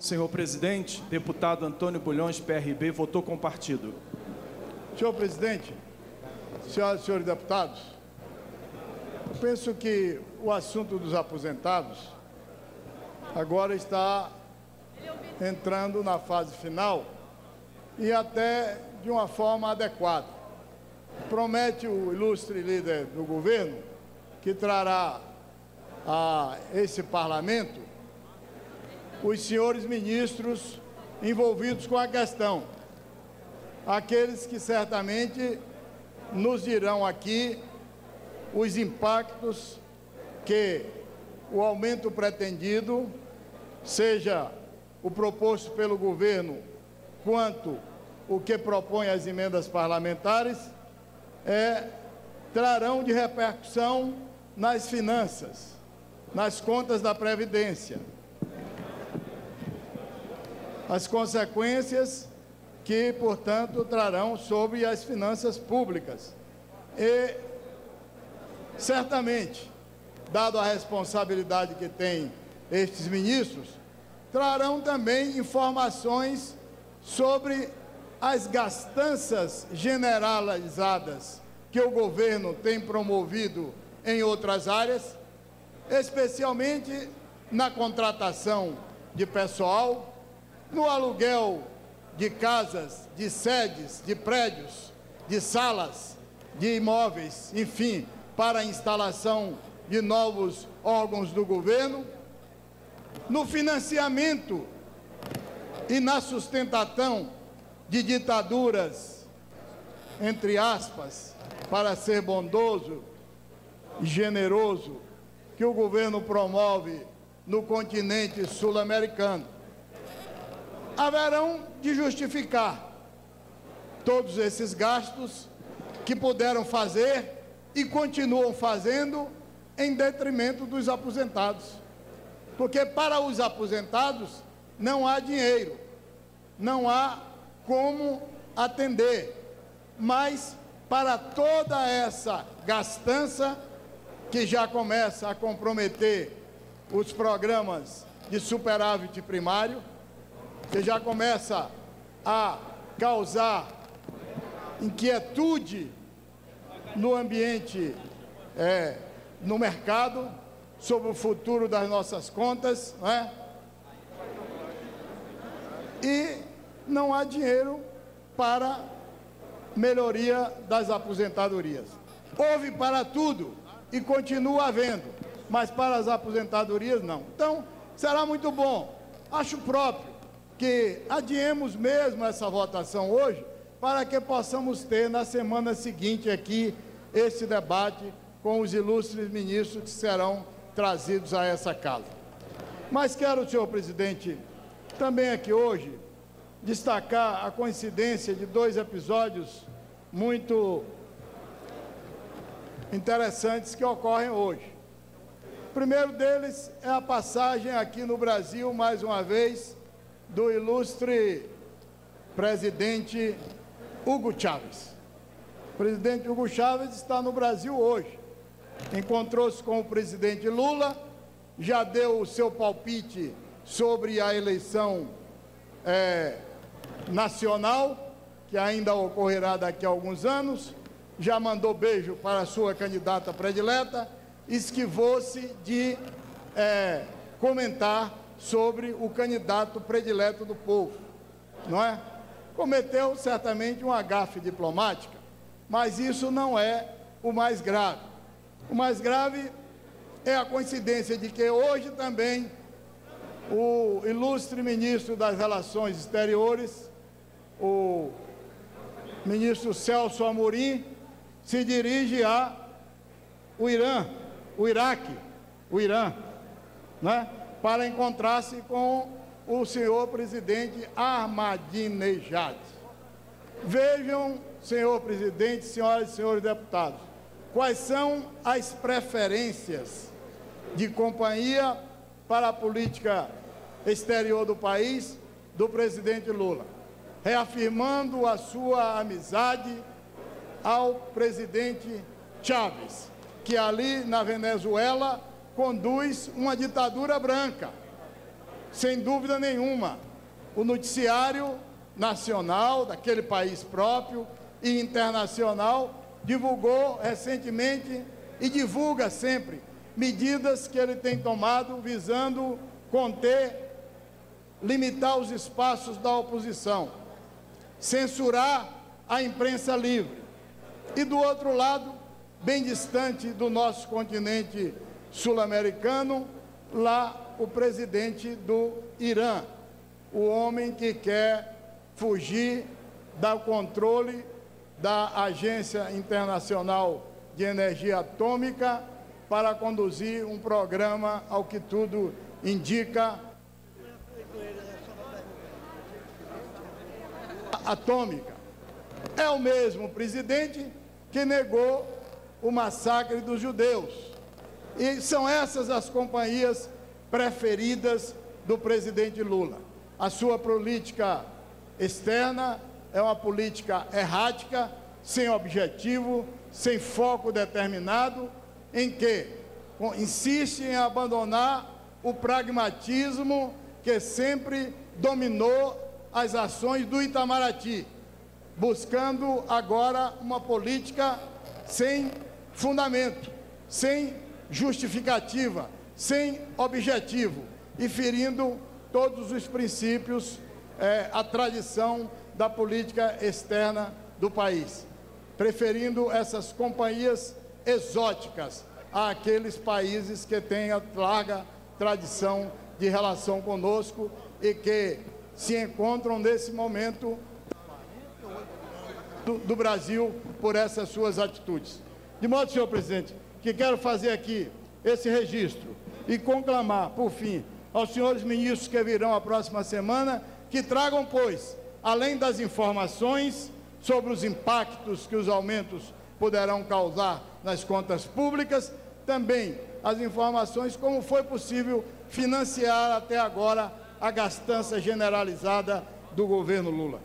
Senhor presidente, deputado Antônio Bulhões, PRB, votou com partido. Senhor presidente, senhoras e senhores deputados, eu penso que o assunto dos aposentados agora está entrando na fase final e até de uma forma adequada. Promete o ilustre líder do governo que trará a esse parlamento os senhores ministros envolvidos com a questão, aqueles que certamente nos dirão aqui os impactos que o aumento pretendido, seja o proposto pelo governo, quanto o que propõe as emendas parlamentares, trarão de repercussão nas finanças, nas contas da Previdência. As consequências que, portanto, trarão sobre as finanças públicas. E, certamente, dado a responsabilidade que têm estes ministros, trarão também informações sobre as gastanças generalizadas que o governo tem promovido em outras áreas, especialmente na contratação de pessoal, no aluguel de casas, de sedes, de prédios, de salas, de imóveis, enfim, para a instalação de novos órgãos do governo, no financiamento e na sustentação de ditaduras, entre aspas, para ser bondoso e generoso, que o governo promove no continente sul-americano. Haverão de justificar todos esses gastos que puderam fazer e continuam fazendo em detrimento dos aposentados. Porque para os aposentados não há dinheiro, não há como atender, mas para toda essa gastança que já começa a comprometer os programas de superávit primário, que já começa a causar inquietude no ambiente, no mercado, sobre o futuro das nossas contas, não é? E não há dinheiro para melhoria das aposentadorias. Houve para tudo e continua havendo, mas para as aposentadorias não. Então, será muito bom, acho próprio, que adiemos mesmo essa votação hoje, para que possamos ter na semana seguinte aqui esse debate com os ilustres ministros que serão trazidos a essa casa. Mas quero, senhor presidente, também aqui hoje, destacar a coincidência de dois episódios muito interessantes que ocorrem hoje. O primeiro deles é a passagem aqui no Brasil, mais uma vez, do ilustre presidente Hugo Chávez. O presidente Hugo Chávez está no Brasil hoje. Encontrou-se com o presidente Lula, já deu o seu palpite sobre a eleição nacional, que ainda ocorrerá daqui a alguns anos, já mandou beijo para a sua candidata predileta, esquivou-se de comentar sobre o candidato predileto do povo, não é? Cometeu certamente uma gafe diplomática, mas isso não é o mais grave. O mais grave é a coincidência de que hoje também o ilustre ministro das Relações Exteriores, o ministro Celso Amorim, se dirige ao Iraque, né? Para encontrar-se com o senhor presidente Ahmadinejad. Vejam, senhor presidente, senhoras e senhores deputados, quais são as preferências de companhia para a política exterior do país do presidente Lula, reafirmando a sua amizade ao presidente Chávez, que ali na Venezuela conduz uma ditadura branca. sem dúvida nenhuma, o noticiário nacional daquele país próprio e internacional divulgou recentemente e divulga sempre medidas que ele tem tomado visando conter, limitar os espaços da oposição, censurar a imprensa livre. E do outro lado, bem distante do nosso continente sul-americano, lá o presidente do Irã, o homem que quer fugir do controle da Agência Internacional de Energia Atômica para conduzir um programa, ao que tudo indica, atômica. É o mesmo presidente que negou o massacre dos judeus. E são essas as companhias preferidas do presidente Lula. A sua política externa é uma política errática, sem objetivo, sem foco determinado, em que insiste em abandonar o pragmatismo que sempre dominou as ações do Itamaraty, buscando agora uma política sem fundamento, sem justificativa, sem objetivo, e ferindo todos os princípios, a tradição da política externa do país, preferindo essas companhias exóticas àqueles países que têm a larga tradição de relação conosco e que se encontram nesse momento do Brasil por essas suas atitudes. De modo, senhor presidente, que quero fazer aqui esse registro e conclamar, por fim, aos senhores ministros que virão a próxima semana, que tragam, pois, além das informações sobre os impactos que os aumentos poderão causar nas contas públicas, também as informações como foi possível financiar até agora a gastança generalizada do governo Lula.